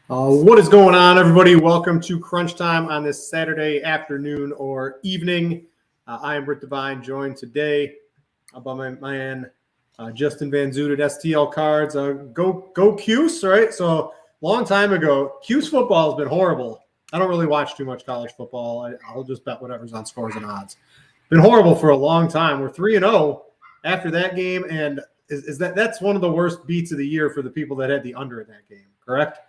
What is going on, everybody? Welcome to Crunch Time on this Saturday afternoon or evening. I am Britt Devine, joined today by my man Justin Van Zoot at STL Cards. Go Cuse, right? So long time ago, Cuse football has been horrible. I don't really watch too much college football. I'll just bet whatever's on Scores and Odds. Been horrible for a long time. We're 3-0 after that game, and that's one of the worst beats of the year for the people that had the under in that game, correct?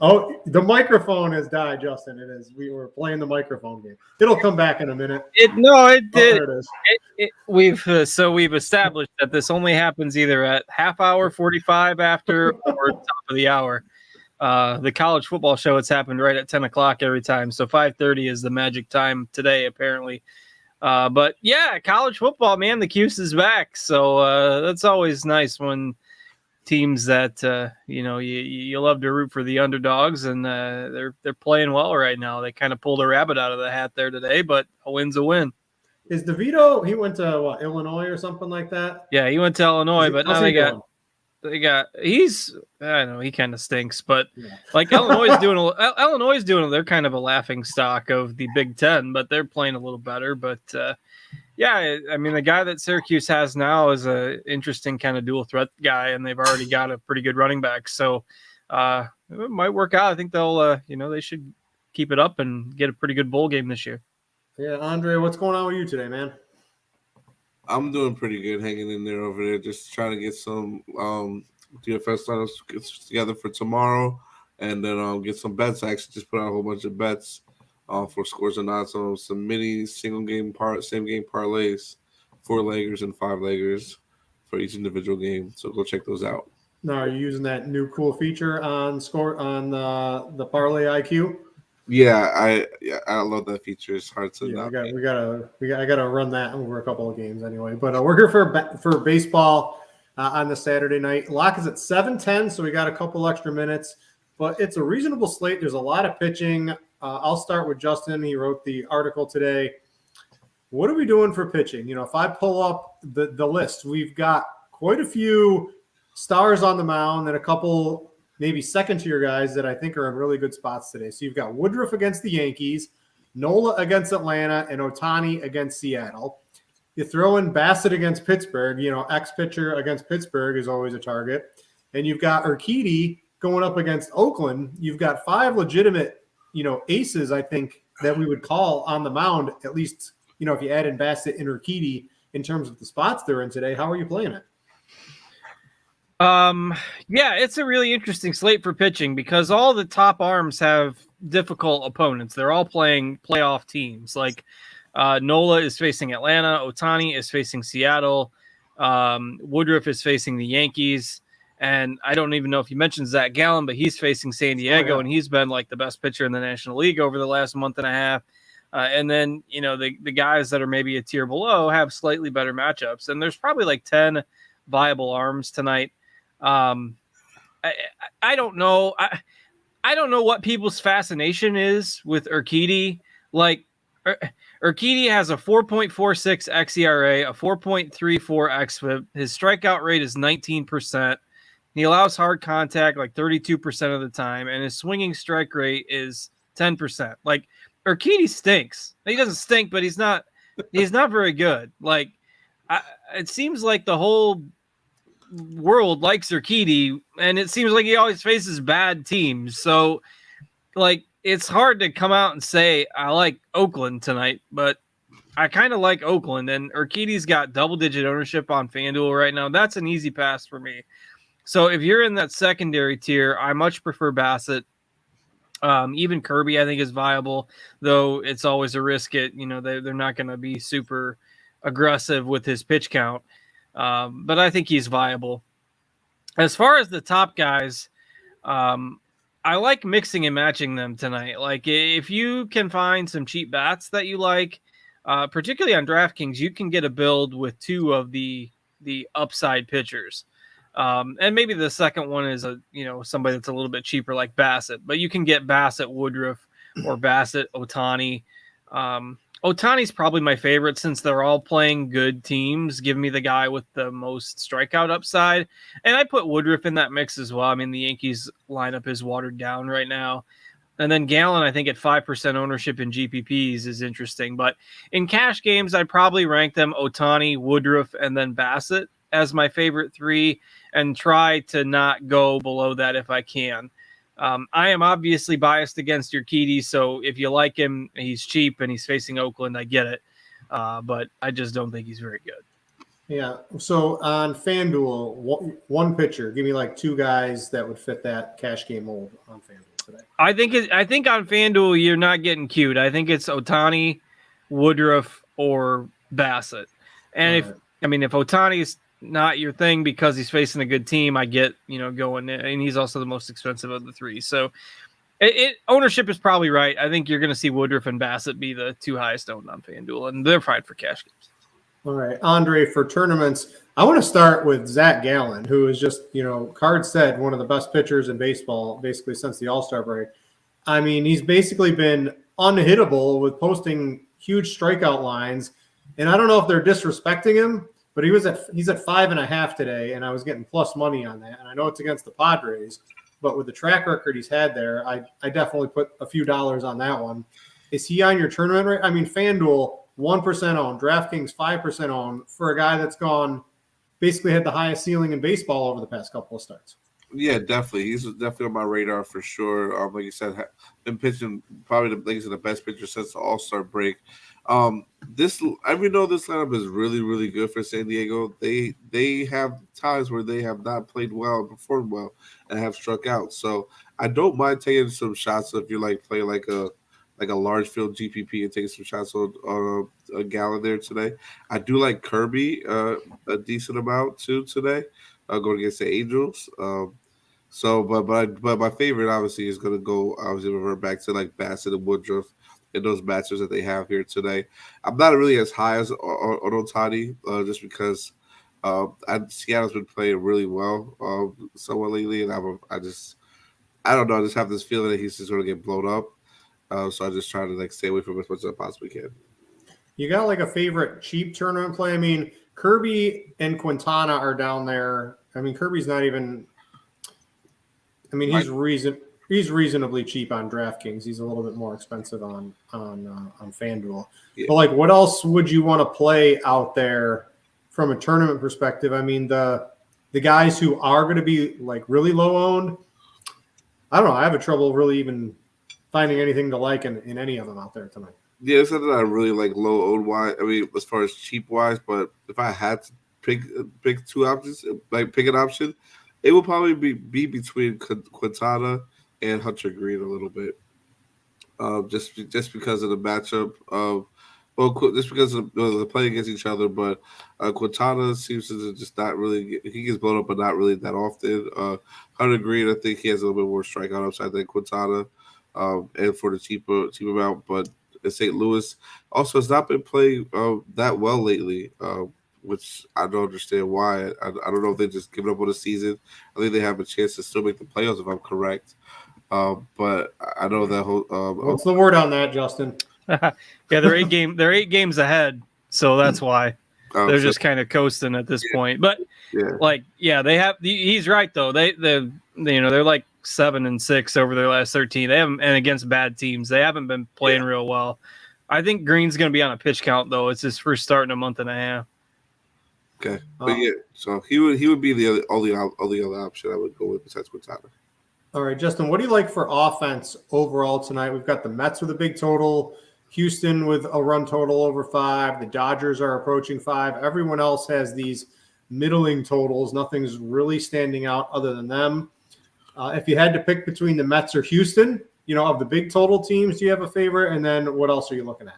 Oh, the microphone has died, Justin. It is. We were playing the microphone game. It'll come back in a minute. It did. Oh, there it is. We've established that this only happens either at half hour 45 after or top of the hour. The college football show, it's happened right at 10 o'clock every time. So 5:30 is the magic time today, apparently. But yeah, college football, man, the Cuse is back. So that's always nice when teams that you love to root for the underdogs, and they're playing well right now. They kind of pulled a rabbit out of the hat there today, but a win's a win. Is DeVito? He went to Illinois or something like that. Yeah, he went to Illinois, but now they got. He's I don't know, he kind of stinks, but yeah. Like Illinois is doing. They're kind of a laughing stock of the Big Ten, but they're playing a little better. But yeah, I mean, the guy that Syracuse has now is a interesting kind of dual threat guy, and they've already got a pretty good running back. So it might work out. I think they'll, they should keep it up and get a pretty good bowl game this year. Yeah, Andre, what's going on with you today, man? I'm doing pretty good, hanging in there over there, just trying to get some DFS lineups together for tomorrow, and then get some bets. I actually just put out a whole bunch of bets for Scores and Odds on some mini same game parlays, 4-leggers and 5-leggers for each individual game. So go check those out. Now, are you using that new cool feature on the Parlay IQ? Yeah, I love that feature. It's hard to. Yeah, I gotta run that over a couple of games anyway. But we're here for baseball on the Saturday night. Lock is at 7:10, so we got a couple extra minutes. But it's a reasonable slate. There's a lot of pitching. I'll start with Justin. He wrote the article today. What are we doing for pitching? If I pull up the list, we've got quite a few stars on the mound and a couple maybe second-tier guys that I think are in really good spots today. So you've got Woodruff against the Yankees, Nola against Atlanta, and Ohtani against Seattle. You throw in Bassett against Pittsburgh. Ex-pitcher against Pittsburgh is always a target. And you've got Urquidy going up against Oakland. You've got 5 legitimate aces, I think, that we would call on the mound, at least, if you add in Bassett and Urquidy in terms of the spots they're in today. How are you playing it? Yeah, it's a really interesting slate for pitching because all the top arms have difficult opponents. They're all playing playoff teams. Like Nola is facing Atlanta, Ohtani is facing Seattle, Woodruff is facing the Yankees. And I don't even know if you mentioned Zach Gallen, but he's facing San Diego, and he's been like the best pitcher in the National League over the last month and a half. And then, the guys that are maybe a tier below have slightly better matchups. And there's probably like 10 viable arms tonight. I don't know. I don't know what people's fascination is with Urquidy. Like, Urquidy has a 4.46 xERA, a 4.34 xFIP. His strikeout rate is 19%. He allows hard contact like 32% of the time, and his swinging strike rate is 10%. Like, Urquidy stinks. He doesn't stink, but he's not very good. Like, it seems like the whole world likes Urquidy, and it seems like he always faces bad teams. So, like, it's hard to come out and say I like Oakland tonight, but I kind of like Oakland, and Urquidy's got double-digit ownership on Fanduel right now. That's an easy pass for me. So if you're in that secondary tier, I much prefer Bassett. Even Kirby, I think, is viable, though it's always a risk. They're not going to be super aggressive with his pitch count, but I think he's viable. As far as the top guys, I like mixing and matching them tonight. Like, if you can find some cheap bats that you like, particularly on DraftKings, you can get a build with 2 of the upside pitchers. And maybe the second one is somebody that's a little bit cheaper like Bassett, but you can get Bassett Woodruff or Bassett Ohtani. Otani's probably my favorite since they're all playing good teams. Give me the guy with the most strikeout upside. And I put Woodruff in that mix as well. I mean, the Yankees lineup is watered down right now. And then Gallen, I think at 5% ownership in GPPs is interesting. But in cash games, I'd probably rank them Otani, Woodruff, and then Bassett as my favorite three and try to not go below that if I can. I am obviously biased against Urquidy, so if you like him, he's cheap and he's facing Oakland, I get it. But I just don't think he's very good. Yeah. So on FanDuel, one pitcher, give me like two guys that would fit that cash game mold on FanDuel today. I think on FanDuel you're not getting cute. I think it's Otani, Woodruff, or Bassett. And if Otani is not your thing because he's facing a good team, I get going in, and he's also the most expensive of the three. So ownership is probably right. I think you're going to see Woodruff and Bassett be the two highest owned on FanDuel, and they're fine for cash games. All right, Andre, for tournaments, I want to start with Zach Gallen, who is just, Card said, one of the best pitchers in baseball, basically since the All-Star break. I mean, he's basically been unhittable with posting huge strikeout lines, and I don't know if they're disrespecting him, but he's at 5.5 today, and I was getting plus money on that, and I know it's against the Padres, but with the track record he's had there, I definitely put a few dollars on that one. Is he on your tournament rate? I mean, FanDuel, 1% owned, DraftKings 5% owned for a guy that's basically had the highest ceiling in baseball over the past couple of starts. Yeah, definitely. He's definitely on my radar for sure. Like you said, been pitching probably the best pitcher since the All-Star break. I know this lineup is really, really good for San Diego. They have times where they have not played well and performed well and have struck out. So I don't mind taking some shots if you play like a large field GPP and taking some shots on a Gallen there today. I do like Kirby a decent amount too today, going against the Angels. But my favorite obviously is going to revert back to Bassett and Woodruff in those matchups that they have here today. I'm not really as high as on Otani just because Seattle's been playing really well somewhat lately, and I don't know. I just have this feeling that he's just going to get blown up. So I just try to stay away from it as much as I possibly can. You got a favorite cheap tournament play? I mean, Kirby and Quintana are down there. I mean, Kirby's not even. I mean, he's reasonably cheap on DraftKings. He's a little bit more expensive on FanDuel. Yeah. But what else would you want to play out there from a tournament perspective? I mean, the guys who are going to be really low owned. I don't know. I have trouble really even finding anything to like in any of them out there tonight. Yeah, it's not that I really low owned wise. I mean, as far as cheap wise, but if I had to pick two options, pick an option, it would probably be between Quintana and Hunter Green a little bit. Just because of the matchup just because of the playing against each other, but Quintana seems to just not really he gets blown up, but not really that often. Hunter Green, I think he has a little bit more strikeout upside than Quintana. And for the cheap amount, but St. Louis also has not been playing that well lately, which I don't understand why. I don't know if they're just giving up on the season. I think they have a chance to still make the playoffs if I'm correct. But I know that whole. What's the word on that, Justin? Yeah, they're 8 games ahead, so that's why they're just kind of coasting at this point. But they have. He's right though. They're 7-6 over their last 13. They haven't, and against bad teams, they haven't been playing real well. I think Green's going to be on a pitch count though. It's his first start in a month and a half. Okay, but so he would be the only other option I would go with besides Quintana. All right, Justin, what do you like for offense overall tonight? We've got the Mets with a big total, Houston with a run total over 5. The Dodgers are approaching 5. Everyone else has these middling totals. Nothing's really standing out other than them. If you had to pick between the Mets or Houston, of the big total teams, do you have a favorite? And then what else are you looking at?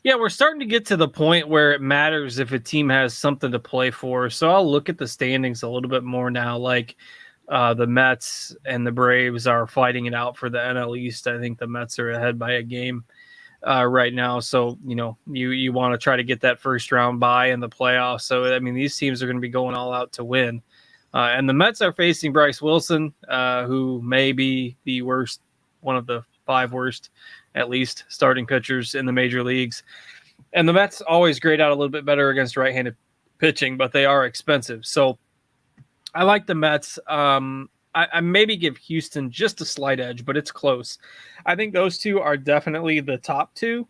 Yeah, we're starting to get to the point where it matters if a team has something to play for. So I'll look at the standings a little bit more now. The Mets and the Braves are fighting it out for the NL East. I think the Mets are ahead by a game right now. So, you want to try to get that first round bye in the playoffs. So, I mean, these teams are going to be going all out to win. And the Mets are facing Bryce Wilson, who may be the worst, one of the 5 worst at least starting pitchers in the major leagues. And the Mets always grade out a little bit better against right-handed pitching, but they are expensive. So I like the Mets. I maybe give Houston just a slight edge, but it's close. I think those two are definitely the top two.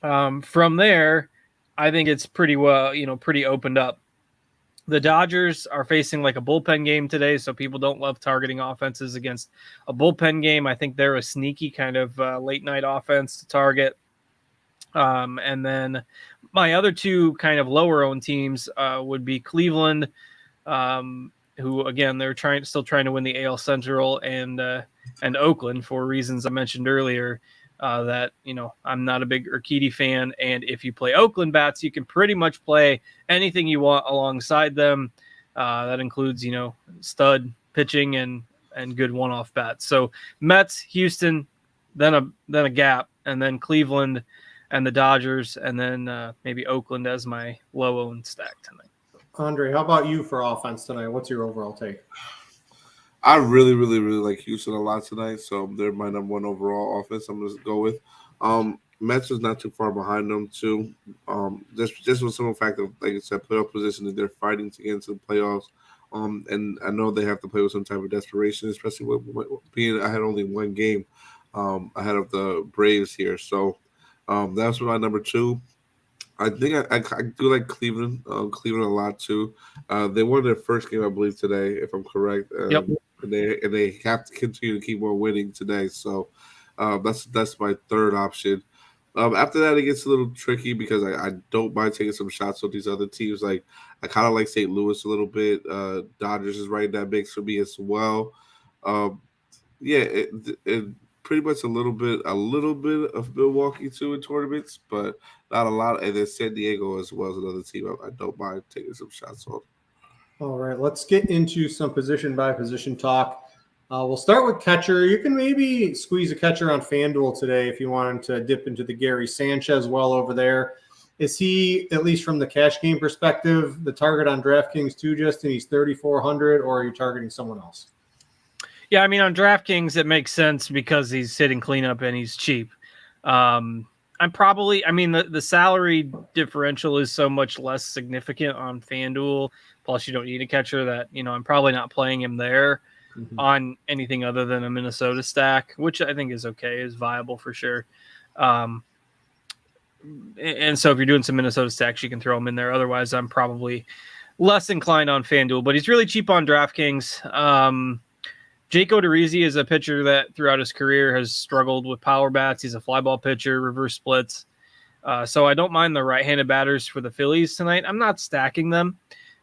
From there, I think it's pretty opened up. The Dodgers are facing like a bullpen game today, so people don't love targeting offenses against a bullpen game. I think they're a sneaky kind of late night offense to target. And then my other two kind of lower owned teams would be Cleveland, who again they're still trying to win the AL Central, and Oakland for reasons I mentioned earlier. That I'm not a big Urquidy fan, and if you play Oakland bats, you can pretty much play anything you want alongside them. That includes stud pitching and good one-off bats. So Mets, Houston, then a gap, and then Cleveland and the Dodgers, and then maybe Oakland as my low-owned stack tonight. Andre, how about you for offense tonight? What's your overall take? I really, really, really like Houston a lot tonight, so they're my number one overall offense. I'm going to go with. Mets is not too far behind them too. Just with some fact of, like I said, playoff position that they're fighting to get into the playoffs. And I know they have to play with some type of desperation, especially with being I had only one game ahead of the Braves here. So that's my number two. I think I do like Cleveland a lot too. They won their first game, I believe, today, if I'm correct. Yep. And they have to continue to keep on winning today. So that's my third option. After that, it gets a little tricky because I don't mind taking some shots on these other teams. Like I kind of like St. Louis a little bit. Dodgers is right in that mix for me as well. It pretty much a little bit of Milwaukee too in tournaments, but not a lot. And then San Diego as well as another team I don't mind taking some shots on. All right, let's get into some position by position talk. We'll start with catcher. You can maybe squeeze a catcher on Fanduel today if you wanted to dip into the Gary Sanchez well over there. Is he, at least from the cash game perspective, the target on DraftKings too, Justin? He's 3,400, or are you targeting someone else? Yeah, I mean, on DraftKings, it makes sense because he's hitting cleanup and he's cheap. The salary differential is so much less significant on FanDuel. Plus, you don't need a catcher that, I'm probably not playing him there on anything other than a Minnesota stack, which I think is okay, is viable for sure. And so if you're doing some Minnesota stacks, you can throw him in there. Otherwise, I'm probably less inclined on FanDuel, but he's really cheap on DraftKings. Jake Odorizzi is a pitcher that throughout his career has struggled with power bats. He's a fly ball pitcher, reverse splits. So I don't mind the right-handed batters for the Phillies tonight. I'm not stacking them,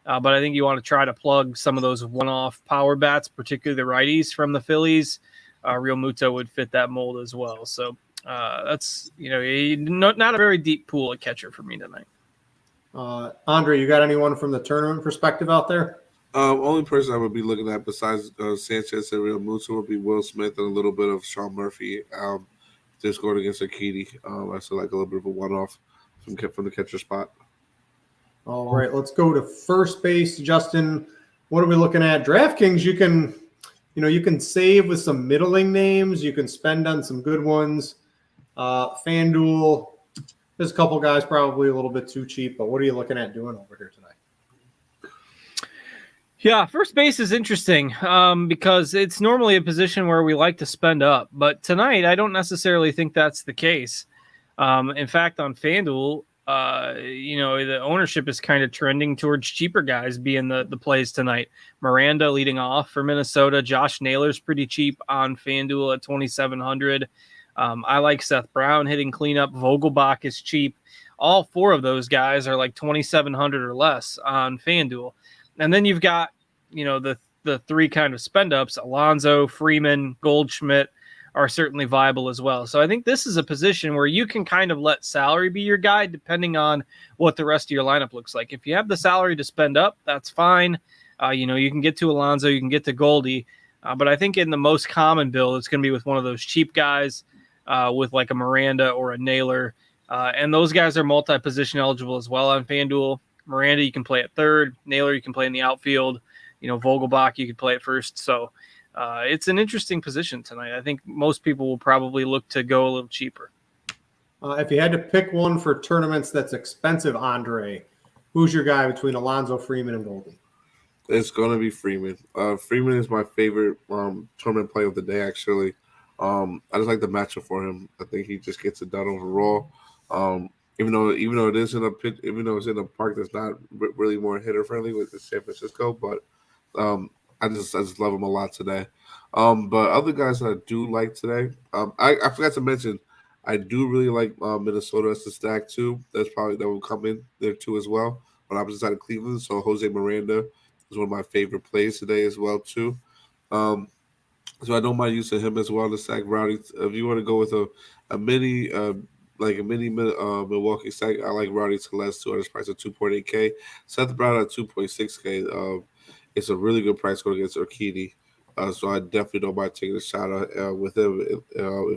but I think you want to try to plug some of those one-off power bats, particularly the righties from the Phillies. Real Muto would fit that mold as well. So that's, not a very deep pool at catcher for me tonight. Andre, you got anyone from the tournament perspective out there? Only person I would be looking at besides Sanchez and Real Muto would be Will Smith and a little bit of Sean Murphy. Just going against Urquidy. I feel like a little bit of a one-off from the catcher spot. All right, let's go to first base. Justin, what are we looking at? DraftKings, you can save with some middling names. You can spend on some good ones. FanDuel, there's a couple guys probably a little bit too cheap, but what are you looking at doing over here tonight? Yeah, first base is interesting because it's normally a position where we like to spend up. But tonight, I don't necessarily think that's the case. In fact, on FanDuel, the ownership is kind of trending towards cheaper guys being the plays tonight. Miranda leading off for Minnesota. Josh Naylor's pretty cheap on FanDuel at 2,700. I like Seth Brown hitting cleanup. Vogelbach is cheap. All four of those guys are like 2,700 or less on FanDuel. And then you've got, the three kind of spend ups. Alonso, Freeman, Goldschmidt are certainly viable as well. So I think this is a position where you can kind of let salary be your guide depending on what the rest of your lineup looks like. If you have the salary to spend up, that's fine. You can get to Alonso, you can get to Goldie. But I think in the most common build, it's going to be with one of those cheap guys with like a Miranda or a Naylor. And those guys are multi-position eligible as well on FanDuel. Miranda, you can play at third. Naylor, you can play in the outfield. Vogelbach, you could play at first. So It's an interesting position tonight. I think most people will probably look to go a little cheaper. If you had to pick one for tournaments that's expensive, Andre, who's your guy between Alonzo, Freeman, and Goldie? It's gonna be Freeman. Freeman is my favorite tournament play of the day. Actually, I just like the matchup for him. I think he just gets it done overall. Even though it is in a pitch, even though it's in a park that's not really more hitter friendly with San Francisco, but I just love him a lot today. But other guys that I do like today, I forgot to mention, I do really like Minnesota as the stack too. That will come in there too as well on opposite side of Cleveland. So Jose Miranda is one of my favorite plays today as well too. So I don't mind using him as well to stack Rowdy. If you want to go with a mini Milwaukee stack, I like Rowdy Telez too at his price of 2.8K. Seth Brown at 2.6K. It's a really good price going against Urquidy. So I definitely don't mind taking a shot with him if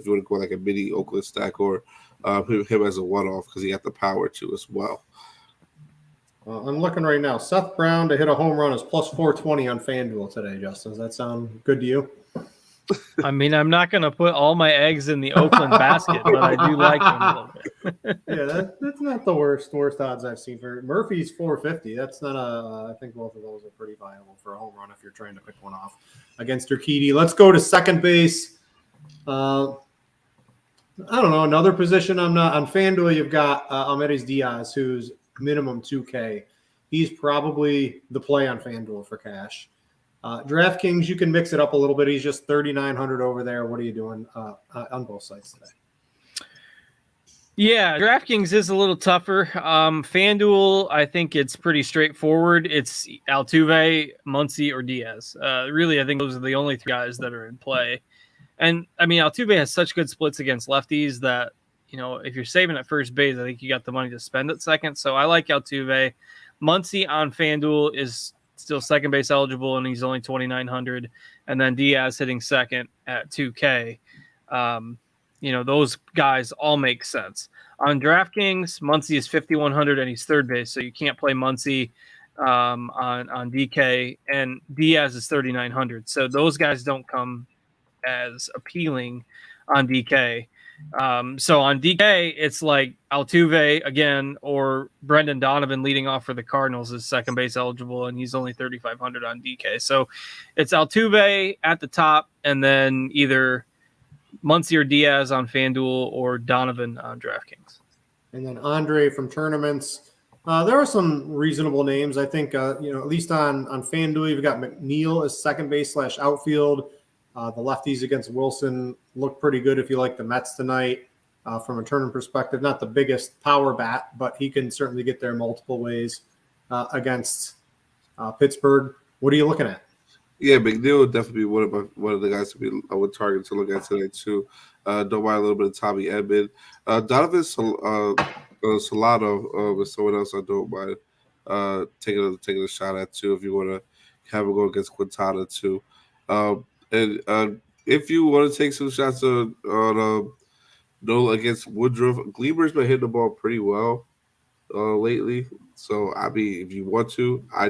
you want to go like a mini Oakland stack or him as a one-off because he got the power too as well. I'm looking right now. Seth Brown to hit a home run is plus 420 on FanDuel today, Justin. Does that sound good to you? I mean, I'm not going to put all my eggs in the Oakland basket, but I do like them a little bit. Yeah, that's not the worst odds I've seen for Murphy's 450. That's not I think both of those are pretty viable for a home run if you're trying to pick one off against Urquidy. Let's go to second base. I don't know, another position I'm not on FanDuel. You've got Mlb Dfs, who's minimum 2K. He's probably the play on FanDuel for cash. DraftKings, you can mix it up a little bit. He's just 3,900 over there. What are you doing on both sides today? Yeah, DraftKings is a little tougher. FanDuel, I think it's pretty straightforward. It's Altuve, Muncy, or Diaz. Really, I think those are the only three guys that are in play. And, I mean, Altuve has such good splits against lefties that, you know, if you're saving at first base, I think you got the money to spend at second. So I like Altuve. Muncy on FanDuel is still second base eligible, and he's only 2,900. And then Diaz hitting second at 2K. You know, those guys all make sense. On DraftKings, Muncy is 5,100 and he's third base, so you can't play Muncy on DK, and Diaz is 3,900. So those guys don't come as appealing on DK. So on DK, it's like Altuve again or Brendan Donovan leading off for the Cardinals is second base eligible, and he's only 3,500 on DK. So it's Altuve at the top, and then either Muncy or Diaz on FanDuel or Donovan on DraftKings. And then Andre from tournaments. There are some reasonable names. I think, at least on FanDuel, you've got McNeil as second base / outfield. The lefties against Wilson look pretty good if you like the Mets tonight from a tournament perspective. Not the biggest power bat, but he can certainly get there multiple ways against Pittsburgh. What are you looking at? Yeah, McNeil would definitely be one of the guys I would target to look at today too. Don't mind a little bit of Tommy Edman. Donovan Solano is someone else I don't mind taking a shot at too if you want to have a go against Quintana too. And if you want to take some shots on Nola against Woodruff, Gleamer's been hitting the ball pretty well lately. So I mean, if you want to, I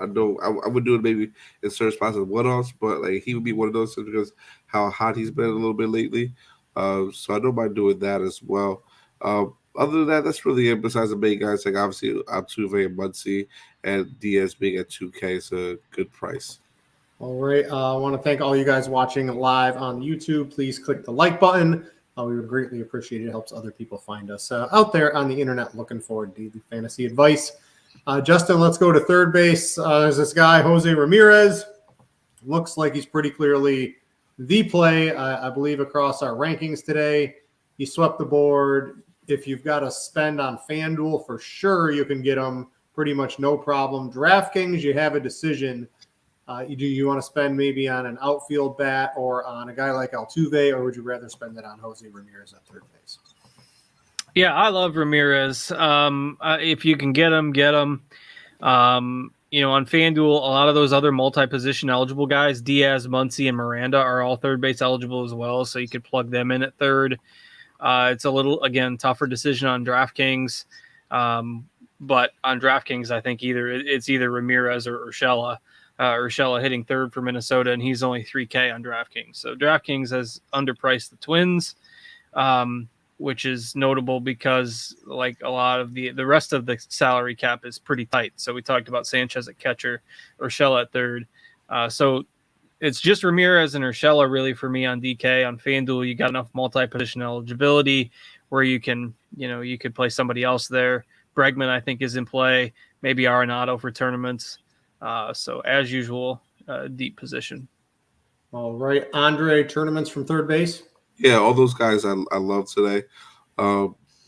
would do it maybe in certain spots as one-offs, but like he would be one of those because how hot he's been a little bit lately. So I don't mind doing that as well. Other than that, that's really it. Besides the main guys, like obviously Altuve and Muncy and Diaz being at 2K is a good price. All right. I want to thank all you guys watching live on YouTube. Please click the like button. We would greatly appreciate it. It helps other people find us out there on the internet looking for daily fantasy advice. Justin, let's go to third base. There's this guy, Jose Ramirez. Looks like he's pretty clearly the play, I believe, across our rankings today. He swept the board. If you've got to spend on FanDuel, for sure you can get him pretty much no problem. DraftKings, you have a decision. Do you want to spend maybe on an outfield bat or on a guy like Altuve, or would you rather spend it on Jose Ramirez at third base? Yeah, I love Ramirez. If you can get him, get him. On FanDuel, a lot of those other multi-position eligible guys, Diaz, Muncy, and Miranda, are all third base eligible as well, so you could plug them in at third. It's a little, again, tougher decision on DraftKings. But on DraftKings, I think it's either Ramirez or Urshela. Urshela hitting third for Minnesota, and he's only 3K on DraftKings. So DraftKings has underpriced the Twins, which is notable because like a lot of the rest of the salary cap is pretty tight. So we talked about Sanchez at catcher, Urshela at third. So it's just Ramirez and Urshela really for me on DK. On FanDuel, you got enough multi-position eligibility where you can, you could play somebody else there. Bregman, I think, is in play. Maybe Arenado for tournaments. So as usual, deep position. All right, Andre, tournaments from third base. Yeah, all those guys I love today,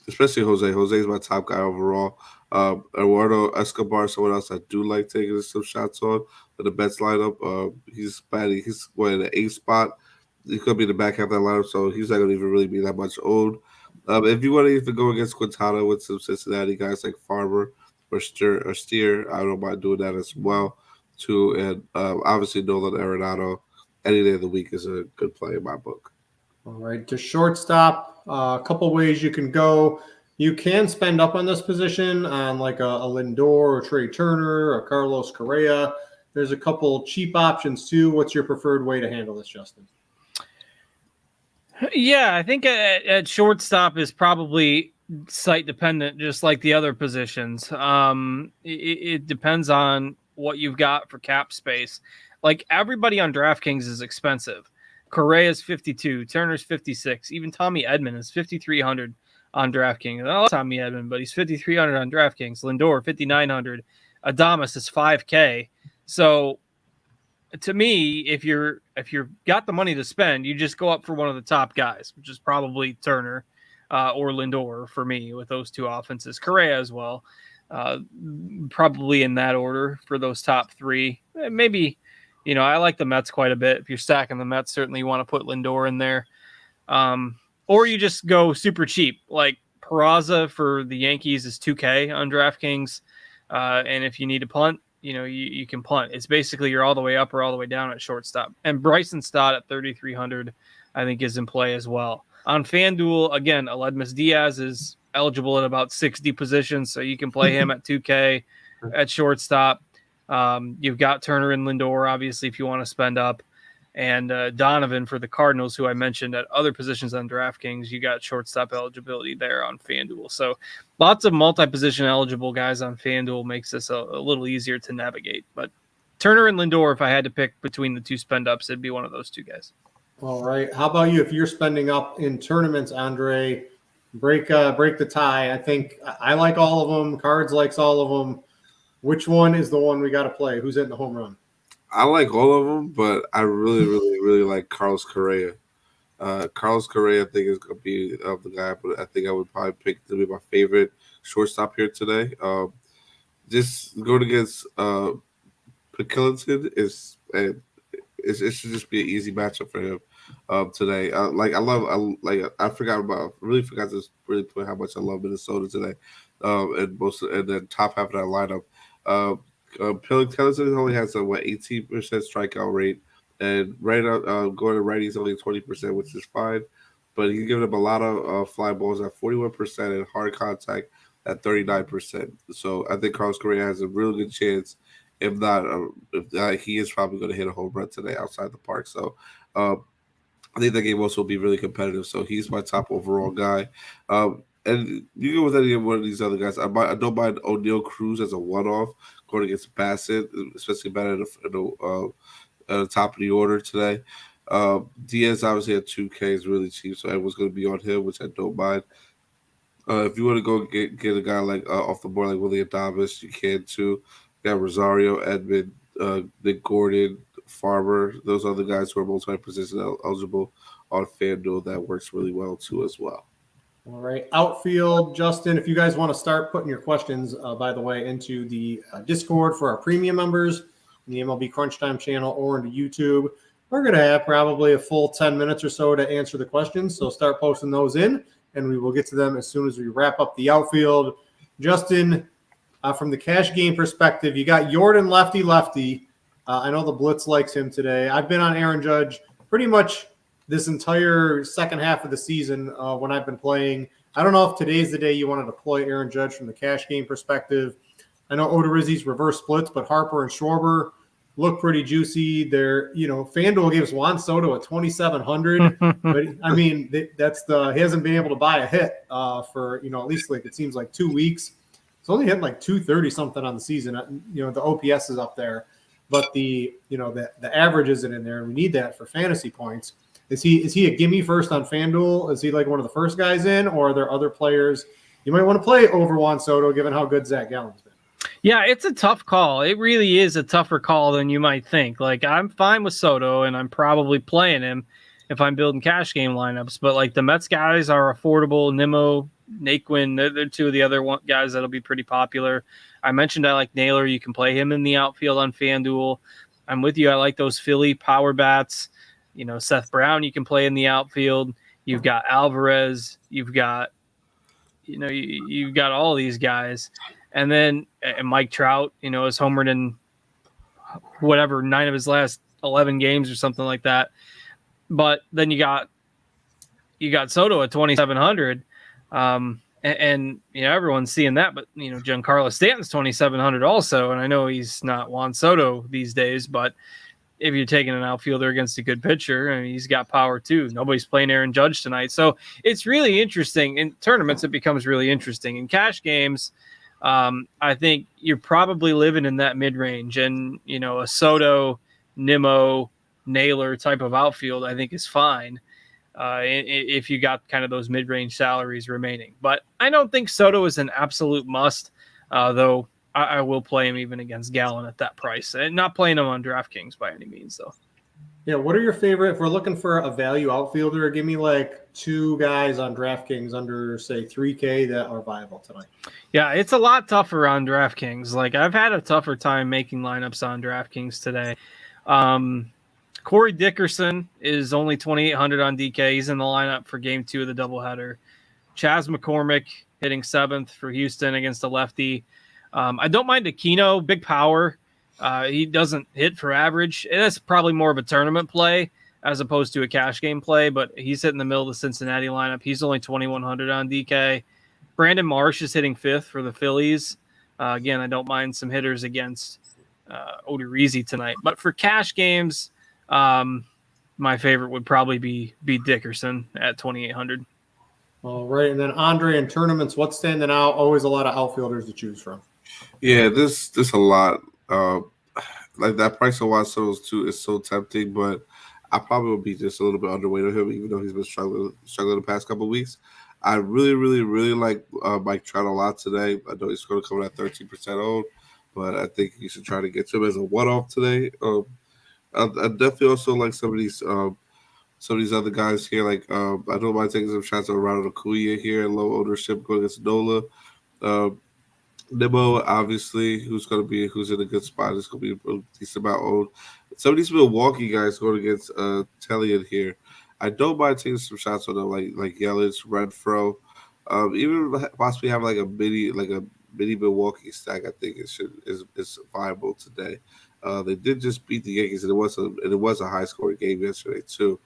especially Jose. Jose is my top guy overall. Eduardo Escobar, someone else I do like taking some shots on for the Mets lineup. He's batting. He's in the 8th spot. He could be in the back half of that lineup, so he's not going to even really be that much owned. If you want to even go against Quintana with some Cincinnati guys like Farmer or Steer, I don't mind doing that as well too. And obviously Nolan Arenado any day of the week is a good play in my book. All right, to shortstop, a couple ways you can go. You can spend up on this position on like a Lindor or Trey Turner or Carlos Correa. There's a couple cheap options too. What's your preferred way to handle this, Justin? Yeah, I think at shortstop is probably site dependent, just like the other positions. It depends on what you've got for cap space. Like everybody on DraftKings is expensive. Correa's 52, Turner's 56, even Tommy Edman is 5,300 on DraftKings. I love Tommy Edman, but he's 5,300 on DraftKings. Lindor 5,900. Adames is 5K. So to me, if you're got the money to spend, you just go up for one of the top guys, which is probably Turner or Lindor for me with those two offenses. Correa as well, probably in that order for those top three. Maybe. I like the Mets quite a bit. If you're stacking the Mets, certainly you want to put Lindor in there. Or you just go super cheap. Like Peraza for the Yankees is 2K on DraftKings. And if you need to punt, you can punt. It's basically you're all the way up or all the way down at shortstop. And Bryson Stott at 3,300, I think, is in play as well. On FanDuel, again, Mlb Dfs is eligible at about 60 positions, so you can play him at 2K at shortstop. You've got Turner and Lindor, obviously, if you want to spend up, and Donovan for the Cardinals, who I mentioned at other positions on DraftKings. You got shortstop eligibility there on FanDuel. So lots of multi-position eligible guys on FanDuel makes this a little easier to navigate. But Turner and Lindor, if I had to pick between the two spend ups, it'd be one of those two guys. All right. How about you? If you're spending up in tournaments, Andre, break the tie. I think I like all of them. Cards likes all of them. Which one is the one we got to play? Who's hitting the home run? I like all of them, but I really, really, really like Carlos Correa. Carlos Correa, I think, is going to be the guy, but I think I would probably pick to be my favorite shortstop here today. Just going against Picklington it should just be an easy matchup for him today. I really forgot to really put how much I love Minnesota today, and the top half of that lineup. Picklington only has a 18% strikeout rate, and right now going to righties only 20%, which is fine. But he's giving up a lot of fly balls at 41% and hard contact at 39%. So I think Carlos Correa has a real good chance. If not, he is probably going to hit a home run today outside the park. So I think that game also will be really competitive. So he's my top overall guy. And you go with any one of these other guys. I don't mind O'Neal Cruz as a one-off going against Bassett, especially better at the top of the order today. Diaz obviously at 2K is really cheap, so everyone's going to be on him, which I don't mind. If you want to go get a guy like off the board like Willie Adames, you can too. You got Rosario, Edmund, Nick Gordon, Farmer, those other guys who are multi-position eligible on FanDuel. That works really well too as well. All right, Outfield, Justin, if you guys want to start putting your questions, by the way, into the Discord for our premium members, in the MLB Crunch Time channel, or into YouTube, we're going to have probably a full 10 minutes or so to answer the questions. So start posting those in, and we will get to them as soon as we wrap up the outfield. Justin, from the cash game perspective, you got Jordan lefty. I know the Blitz likes him today. I've been on Aaron Judge pretty much this entire second half of the season when I've been playing. I don't know if today's the day you want to deploy Aaron Judge from the cash game perspective. I know Odorizzi's reverse splits, but Harper and Schwarber look pretty juicy. They're, FanDuel gives Juan Soto at 2,700, but I mean, he hasn't been able to buy a hit for, at least like it seems like 2 weeks. It's only hitting like 230 something on the season. The OPS is up there, but the average isn't in there. And we need that for fantasy points. Is he a gimme first on FanDuel? Is he like one of the first guys in, or are there other players you might want to play over Juan Soto, given how good Zach Gallen's been? Yeah, it's a tough call. It really is a tougher call than you might think. Like, I'm fine with Soto, and I'm probably playing him if I'm building cash game lineups. But, like, the Mets guys are affordable. Nimmo, Naquin, they're two of the other guys that'll be pretty popular. I mentioned I like Naylor. You can play him in the outfield on FanDuel. I'm with you. I like those Philly power bats. Seth Brown you can play in the outfield. You've got Alvarez. You've got, you've got all these guys. And then Mike Trout, has homered in 9 of his last 11 games or something like that. But then you got Soto at 2,700, and everyone's seeing that. But Giancarlo Stanton's 2,700 also, and I know he's not Juan Soto these days, but if you're taking an outfielder against a good pitcher, I mean, he's got power too. Nobody's playing Aaron Judge tonight, so it's really interesting. In tournaments, it becomes really interesting. In cash games, I think you're probably living in that mid-range, and a Soto, Nimmo, Naylor type of outfield I think is fine if you got kind of those mid-range salaries remaining. But I don't think Soto is an absolute must, though I will play him even against Gallen at that price, and not playing him on DraftKings by any means though. Yeah, what are your favorite, if we're looking for a value outfielder, give me like 2 guys on DraftKings under, say, 3K that are viable tonight. Yeah, it's a lot tougher on DraftKings. Like, I've had a tougher time making lineups on DraftKings today. Corey Dickerson is only 2,800 on DK. He's in the lineup for game 2 of the doubleheader. Chas McCormick hitting 7th for Houston against a lefty. I don't mind Aquino, big power. He doesn't hit for average. That's probably more of a tournament play as opposed to a cash game play, but he's hitting the middle of the Cincinnati lineup. He's only 2,100 on DK. Brandon Marsh is hitting 5th for the Phillies. Again, I don't mind some hitters against Odorizzi tonight. But for cash games, my favorite would probably be Dickerson at 2,800. All right, and then Andre, in tournaments, what's standing out? Always a lot of outfielders to choose from. Yeah, this a lot. Like that price of Juan Soto too is so tempting, but I probably would be just a little bit underweight of him, even though he's been struggling the past couple of weeks. I really, really, really like Mike Trout a lot today. I know he's going to come in at 13% owned, but I think you should try to get to him as a one-off today. I definitely also like some of these other guys here. Like I don't mind taking some shots at Ronald Acuna here, low ownership going against Nola. Nimmo, obviously, who's in a good spot. It's going to be a decent amount owned. Some of these Milwaukee guys going against Tellian here. I don't mind taking some shots on them, like Yelich, Renfro. Even possibly have like a mini Milwaukee stack. I think is viable today. They did just beat the Yankees, and it was a high scoring game yesterday too.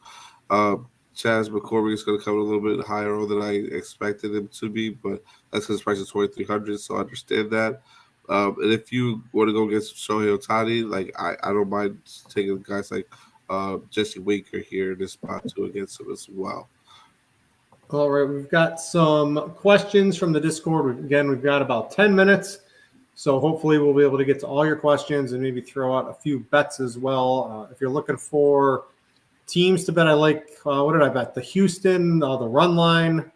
Chas McCormick is going to come a little bit higher than I expected him to be, but that's because his price is 2,300, so I understand that. And if you want to go against Shohei Ohtani, like I don't mind taking guys like Jesse Winker here in this spot too against him as well. All right, we've got some questions from the Discord. Again, we've got about 10 minutes, so hopefully we'll be able to get to all your questions and maybe throw out a few bets as well. If you're looking for teams to bet, I like, what did I bet? The Houston, the run line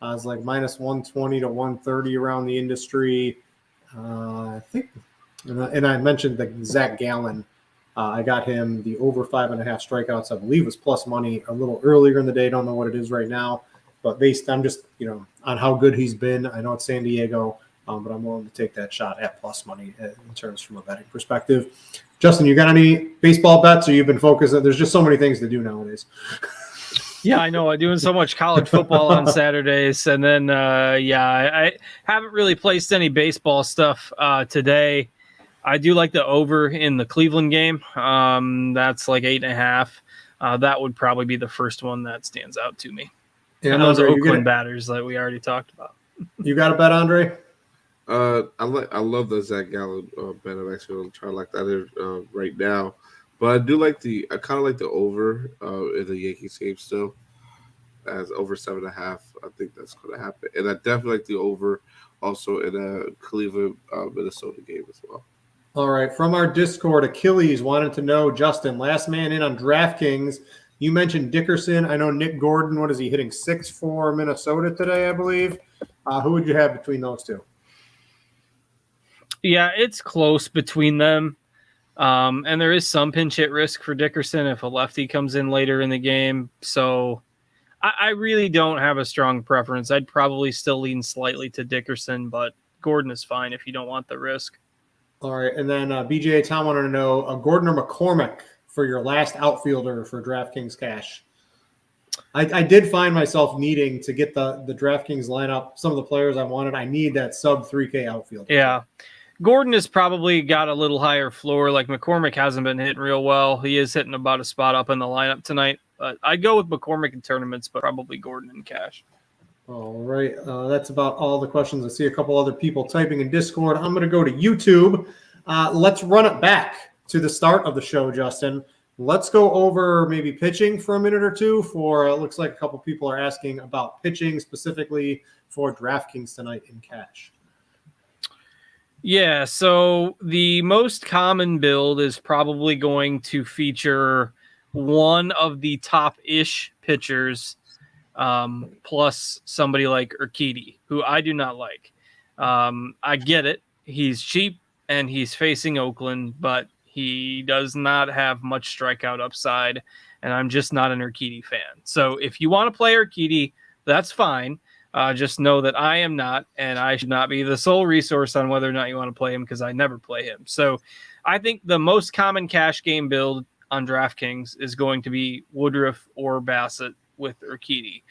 is like minus 120 to 130 around the industry. I think, and I mentioned the Zach Gallen. I got him the over 5.5 strikeouts. I believe was plus money a little earlier in the day. Don't know what it is right now, but based on just, on how good he's been, I know it's San Diego, but I'm willing to take that shot at plus money in terms from a betting perspective. Justin, you got any baseball bets, or you've been focused? There's just so many things to do nowadays. Yeah, I know. I'm doing so much college football on Saturdays. And then, I haven't really placed any baseball stuff today. I do like the over in the Cleveland game. That's like 8.5. That would probably be the first one that stands out to me. And those Andre, Oakland batters that we already talked about. You got a bet, Andre? I love the Zach Gallen bet. I'm actually going to try to lock that in right now. But I kind of like the over in the Yankees game still, as over 7.5. I think that's going to happen, and I definitely like the over also in a Cleveland Minnesota game as well. All right. From our Discord, Achilles wanted to know, Justin, last man in on DraftKings. You mentioned Dickerson. I know Nick Gordon. What is he hitting? 6 for Minnesota today, I believe. Who would you have between those two? Yeah, it's close between them. And there is some pinch hit risk for Dickerson if a lefty comes in later in the game. So I really don't have a strong preference. I'd probably still lean slightly to Dickerson, but Gordon is fine if you don't want the risk. All right. And then BJ Tom wanted to know, Gordon or McCormick for your last outfielder for DraftKings cash. I did find myself needing to get the DraftKings lineup, some of the players I wanted. I need that sub 3K outfielder. Yeah. Gordon has probably got a little higher floor. Like McCormick hasn't been hitting real well. He is hitting about a spot up in the lineup tonight. But I'd go with McCormick in tournaments, but probably Gordon in cash. All right. That's about all the questions. I see a couple other people typing in Discord. I'm going to go to YouTube. Let's run it back to the start of the show, Justin. Let's go over maybe pitching for a minute or two. It looks like a couple people are asking about pitching specifically for DraftKings tonight in cash. Yeah, so the most common build is probably going to feature one of the top-ish pitchers, plus somebody like Urquidy, who I do not like. I get it. He's cheap and he's facing Oakland, but he does not have much strikeout upside, and I'm just not an Urquidy fan. So if you want to play Urquidy, that's fine. Just know that I am not, and I should not be the sole resource on whether or not you want to play him because I never play him. So I think the most common cash game build on DraftKings is going to be Woodruff or Bassett with Urquidy.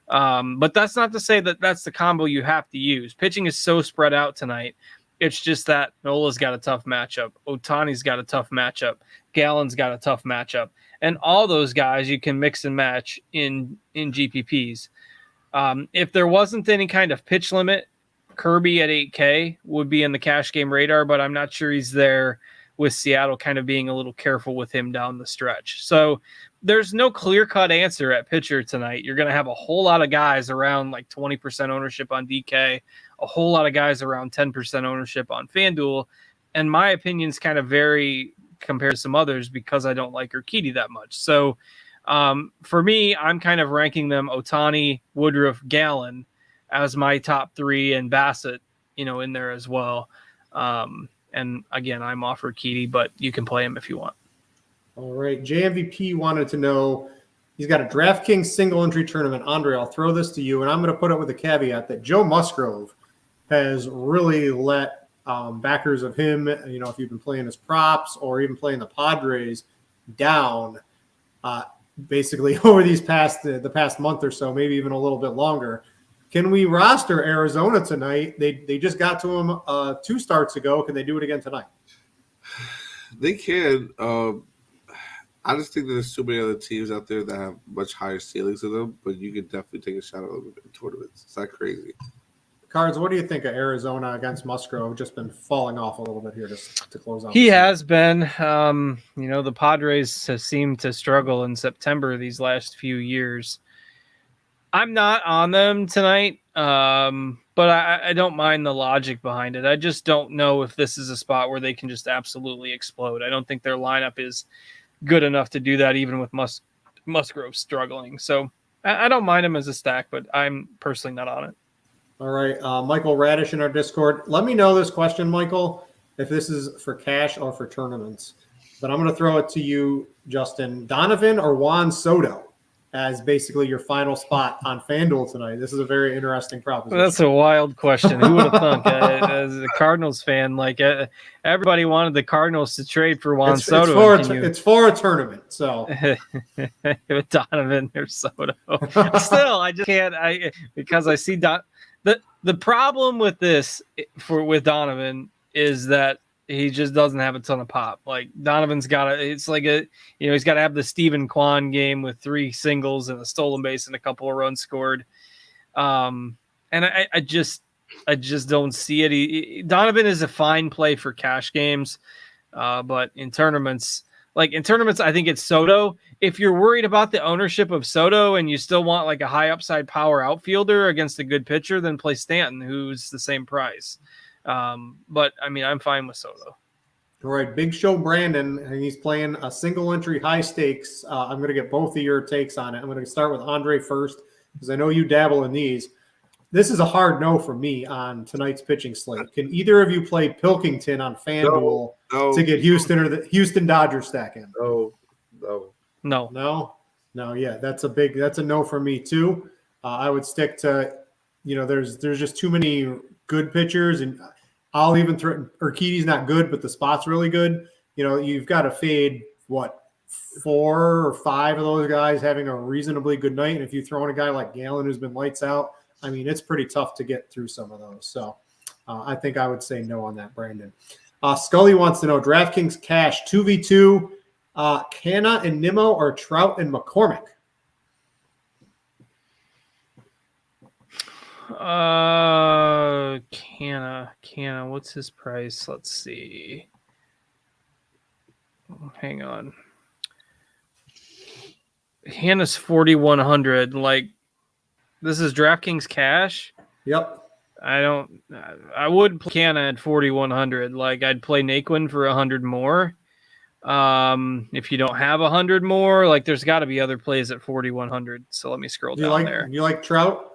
But that's not to say that that's the combo you have to use. Pitching is so spread out tonight. It's just that Nola's got a tough matchup. Ohtani's got a tough matchup. Gallen's got a tough matchup. And all those guys you can mix and match in GPPs. If there wasn't any kind of pitch limit, Kirby at 8K would be in the cash game radar, but I'm not sure he's there with Seattle kind of being a little careful with him down the stretch. So there's no clear-cut answer at pitcher tonight. You're going to have a whole lot of guys around like 20% ownership on DK, a whole lot of guys around 10% ownership on Fanduel, and my opinions kind of vary compared to some others because I don't like Urquidy that much. So for me, I'm kind of ranking them Ohtani, Woodruff, Gallen as my top three, and Bassett, in there as well. And again, I'm off Urquidy, but you can play him if you want. All right. JMVP wanted to know, he's got a DraftKings single entry tournament. Andre, I'll throw this to you, and I'm going to put it with a caveat that Joe Musgrove has really let backers of him, if you've been playing his props or even playing the Padres, down basically over the past month or so, maybe even a little bit longer. Can we roster Arizona tonight? They just got to him 2 starts ago. Can they do it again tonight? They can. I just think that there's too many other teams out there that have much higher ceilings than them, but you could definitely take a shot at them in tournaments. It's not crazy. Cards, what do you think of Arizona against Musgrove? Just been falling off a little bit here to close out. He has been. The Padres have seemed to struggle in September these last few years. I'm not on them tonight, but I don't mind the logic behind it. I just don't know if this is a spot where they can just absolutely explode. I don't think their lineup is good enough to do that, even with Musgrove struggling. So I don't mind him as a stack, but I'm personally not on it. All right. Michael Radish in our Discord. Let me know this question, Michael, if this is for cash or for tournaments. But I'm going to throw it to you, Justin. Donovan or Juan Soto as basically your final spot on FanDuel tonight? This is a very interesting proposition. Well, that's a wild question. Who would have thunk? As a Cardinals fan, everybody wanted the Cardinals to trade for Juan Soto. It's for a tournament, so with Donovan or Soto. Still, I just can't. Because I see the problem with this with Donovan is that he just doesn't have a ton of pop. Like Donovan's got he's got to have the Steven Kwan game with 3 singles and a stolen base and a couple of runs scored. And I just I just don't see it. Donovan is a fine play for cash games, but in tournaments, I think it's Soto. If you're worried about the ownership of Soto and you still want like a high upside power outfielder against a good pitcher, then play Stanton, who's the same price. But I mean, I'm fine with Soto. All right, Big Show Brandon, and he's playing a single entry high stakes. I'm going to get both of your takes on it. I'm going to start with Andre first because I know you dabble in these. This is a hard no for me on tonight's pitching slate. Can either of you play Pilkington on FanDuel to get Houston or the Houston Dodgers stack in? No. Yeah, that's a no for me too. I would stick to, there's just too many good pitchers, and I'll even throw Urquidy's not good, but the spot's really good. You've got to fade 4 or 5 of those guys having a reasonably good night, and if you throw in a guy like Galen who's been lights out, I mean, it's pretty tough to get through some of those. So I think I would say no on that, Brandon. Scully wants to know DraftKings cash 2v2, Canna and Nimmo or Trout and McCormick? Canna, what's his price? Let's see. Hang on. Canna's 4,100. Like, this is DraftKings cash? Yep. I would play Canna at 4,100. Like, I'd play Naquin for 100 more. If you don't have 100 more, like, there's got to be other plays at 4,100. So let me scroll down there. You like Trout?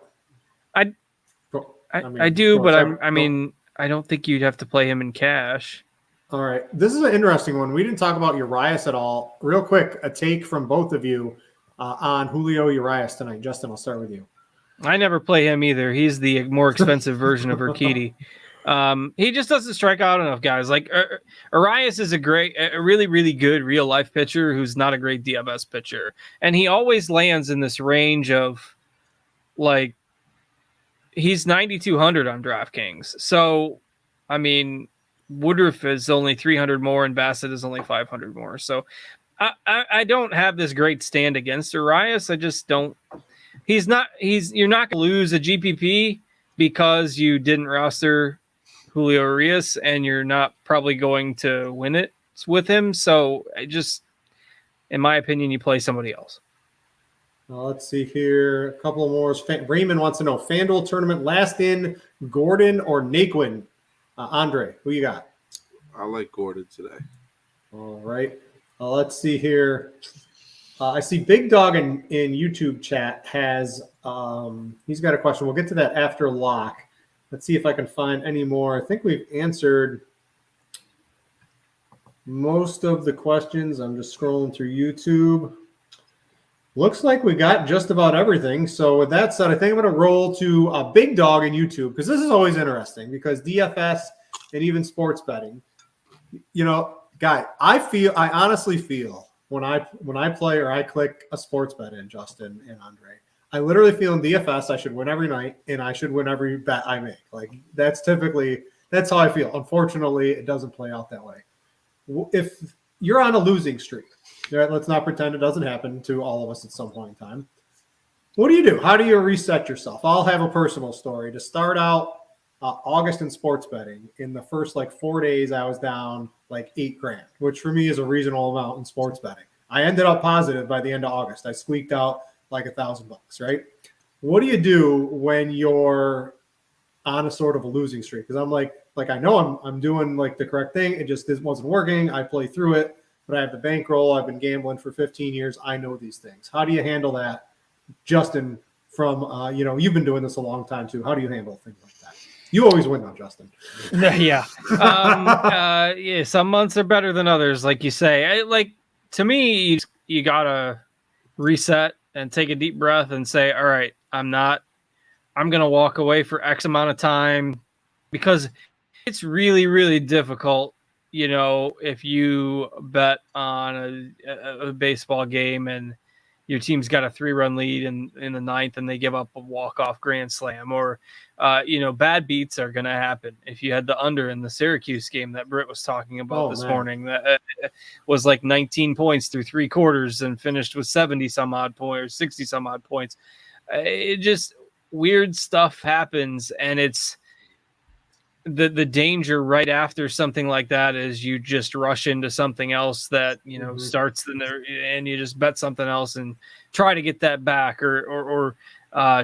I do, but I don't think you'd have to play him in cash. All right. This is an interesting one. We didn't talk about Urias at all. Real quick, a take from both of you on Julio Urias tonight. Justin, I'll start with you. I never play him either. He's the more expensive version of Urquidy. He just doesn't strike out enough guys. Like Urias is a really, really good real life pitcher who's not a great DFS pitcher. And he always lands in this range of like, he's 9,200 on DraftKings. So, I mean, Woodruff is only 300 more and Bassett is only 500 more. So I don't have this great stand against Urias. I just don't. You're not going to lose a GPP because you didn't roster Julio Urias, and you're not probably going to win it with him. So in my opinion, you play somebody else. Let's see here. A couple more. Raymond wants to know FanDuel tournament last in Gordon or Naquin. Andre, who you got? I like Gordon today. All right. Let's see here. I see Big Dog in YouTube chat has he's got a question. We'll get to that after lock. Let's see if I can find any more. I think we've answered most of the questions. I'm just scrolling through YouTube. Looks like we got just about everything. So with that said, I think I'm going to roll to a Big Dog in YouTube because this is always interesting because DFS and even sports betting, guy, I honestly feel when I play or I click a sports bet in, Justin and Andre, I literally feel in DFS I should win every night and I should win every bet I make. Like that's how I feel. Unfortunately, it doesn't play out that way. If you're on a losing streak, right, let's not pretend it doesn't happen to all of us at some point in time. What do? How do you reset yourself? I'll have a personal story. To start out August in sports betting, in the first 4 days, I was down like $8,000, which for me is a reasonable amount in sports betting. I ended up positive by the end of August. I squeaked out like $1,000, right? What do you do when you're on a sort of a losing streak? Because I'm like I know I'm doing the correct thing. It just wasn't working. I play through it, but I have the bankroll. I've been gambling for 15 years. I know these things. How do you handle that, Justin? From you've been doing this a long time too. How do you handle things like that? You always win though, Justin. Yeah. Yeah. Some months are better than others, like you say. To me, you gotta reset and take a deep breath and say, all right, I'm going to walk away for X amount of time, because it's really, really difficult. If you bet on a baseball game and your team's got a 3-run lead in the ninth and they give up a walk-off grand slam, or, bad beats are going to happen. If you had the under in the Syracuse game that Britt was talking about morning, that was 19 points through 3 quarters and finished with 70 some odd points or 60 some odd points. It just weird stuff happens, and the danger right after something like that is you just rush into something else that, starts and you just bet something else and try to get that back or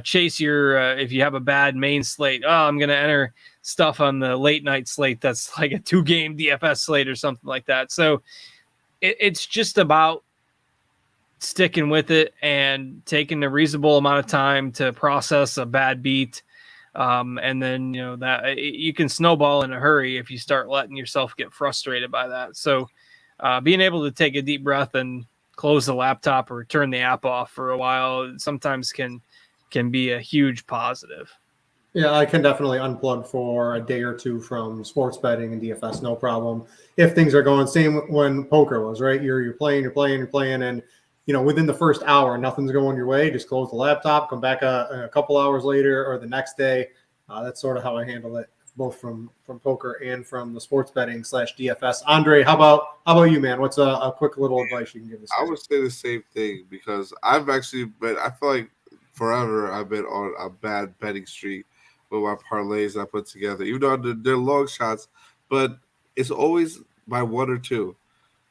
chase your, if you have a bad main slate, I'm going to enter stuff on the late night slate. That's like a 2-game DFS slate or something like that. So it's just about sticking with it and taking a reasonable amount of time to process a bad beat. And then, that you can snowball in a hurry if you start letting yourself get frustrated by that. So being able to take a deep breath and close the laptop or turn the app off for a while sometimes can be a huge positive. Yeah, I can definitely unplug for a day or two from sports betting and DFS, no problem. If things are going, same when poker was, right? You're playing, and within the first hour, nothing's going your way. Just close the laptop, come back a couple hours later or the next day. That's sort of how I handle it, both from poker and from the sports betting / DFS. Andre, how about you, man? What's a quick little advice you can give us? I would say the same thing because I've actually been. I feel like forever I've been on a bad betting streak with my parlays I put together, even though they're long shots, but it's always by 1 or 2,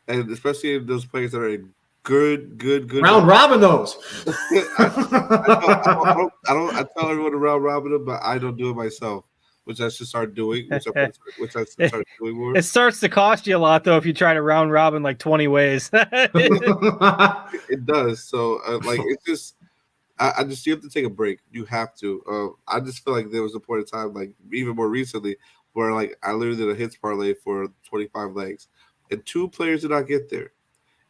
and especially in those players that are in good round robin those. I tell everyone to round robin them, but I don't do it myself, which I should start doing. Which I should start doing more. It starts to cost you a lot though if you try to round robin like 20 ways. It does. So it's just. I just you have to take a break. You have to. I just feel like there was a point in time, like even more recently, where like I literally did a hits parlay for 25 legs, and 2 players did not get there,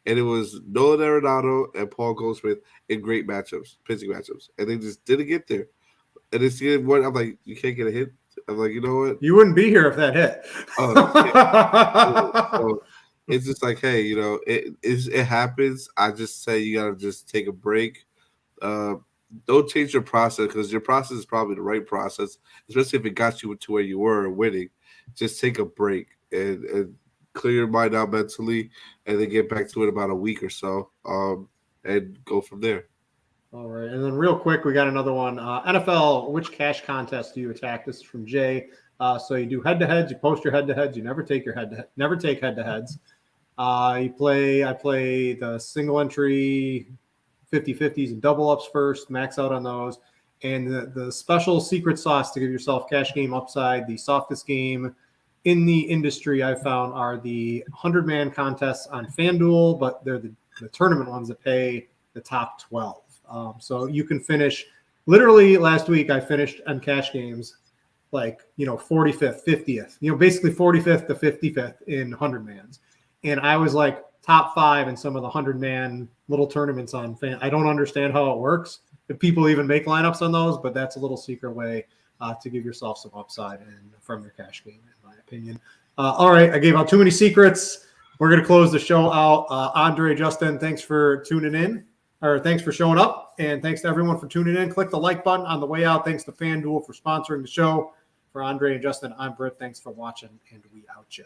and it was Nolan Arenado and Paul Goldschmidt in great matchups, pitching matchups, and they just didn't get there. And it's one. I'm like, you can't get a hit. I'm like, you know what? You wouldn't be here if that hit. So it's just like, hey, it happens. I just say you gotta just take a break. Don't change your process because your process is probably the right process, especially if it got you to where you were winning. Just take a break and clear your mind out mentally, and then get back to it about a week or so, and go from there. All right, and then real quick, we got another one. NFL, which cash contest do you attack? This is from Jay. So you do head-to-heads, you post your head-to-heads, you never take head-to-heads. I play the single entry 50-50s and double ups first, max out on those. And the special secret sauce to give yourself cash game upside, the softest game in the industry I've found are the 100-man contests on Fanduel, but they're the tournament ones that pay the top 12. So you can finish, literally last week I finished on cash games like, 45th, 50th, basically 45th to 55th in 100-mans. And I was like top 5 in some of the 100-man little tournaments on Fan. I don't understand how it works, if people even make lineups on those, but that's a little secret way to give yourself some upside from your cash game, in my opinion. All right, I gave out too many secrets. We're going to close the show out. Andre, Justin, thanks for tuning in, or thanks for showing up, and thanks to everyone for tuning in. Click the like button on the way out. Thanks to FanDuel for sponsoring the show. For Andre and Justin, I'm Britt. Thanks for watching, and we out ya.